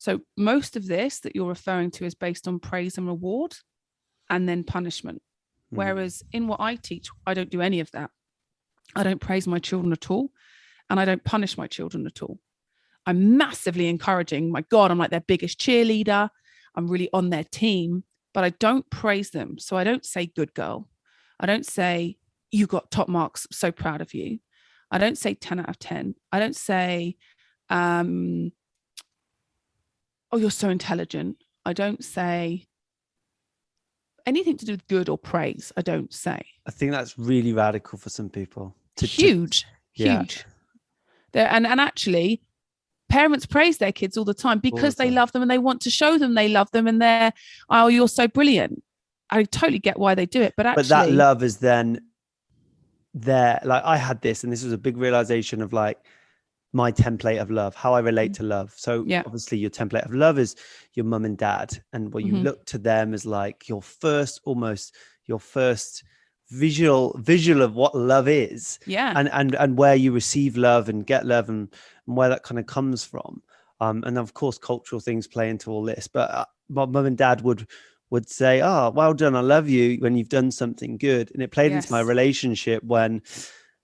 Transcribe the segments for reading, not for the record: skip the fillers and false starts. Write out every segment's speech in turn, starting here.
So most of this that you're referring to is based on praise and reward and then punishment. Whereas in what I teach, I don't do any of that. I don't praise my children at all. And I don't punish my children at all. I'm massively encouraging. My God, I'm like their biggest cheerleader. I'm really on their team, but I don't praise them. So I don't say good girl. I don't say you got top marks. I'm so proud of you. I don't say 10 out of 10. I don't say, oh, you're so intelligent. I don't say anything to do with good or praise. I don't say. I think that's really radical for some people. Huge. And actually, parents praise their kids all the time because they love them and they want to show them they love them and they're, oh, you're so brilliant. I totally get why they do it. But that love is then there. Like I had this, and this was a big realization of like my template of love, how I relate to love. So obviously your template of love is your mum and dad. And what you look to them as like your first visual of what love is. Yeah. And where you receive love and get love and where that kind of comes from. And of course, cultural things play into all this, but my mum and dad would say, oh, well done. I love you when you've done something good. And it played into my relationship when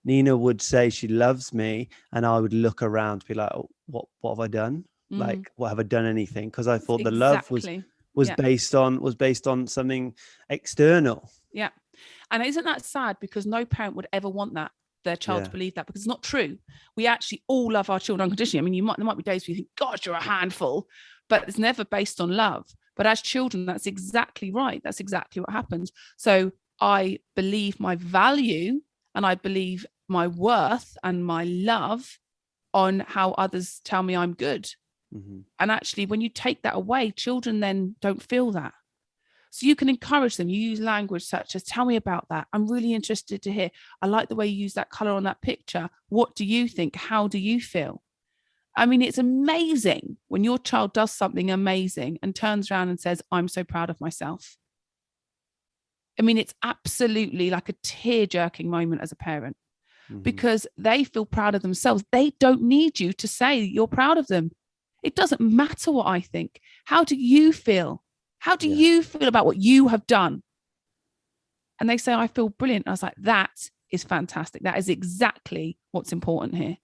Nina would say she loves me and I would look around to be like, oh, what have I done? Like, what have I done anything? Because I thought the love was based on something external. Yeah. And isn't that sad? Because no parent would ever want their child to believe that, because it's not true. We actually all love our children unconditionally. I mean, there might be days where you think, gosh, you're a handful, but it's never based on love. But as children, that's exactly right. That's exactly what happens. So I believe my value and I believe my worth and my love on how others tell me I'm good. And actually, when you take that away, children then don't feel that. So you can encourage them. You use language such as, tell me about that. I'm really interested to hear. I like the way you use that color on that picture. What do you think? How do you feel? I mean, it's amazing when your child does something amazing and turns around and says, I'm so proud of myself. I mean, it's absolutely like a tear-jerking moment as a parent because they feel proud of themselves. They don't need you to say you're proud of them. It doesn't matter what I think. How do you feel? How do you feel about what you have done? And they say, I feel brilliant. I was like, that is fantastic. That is exactly what's important here.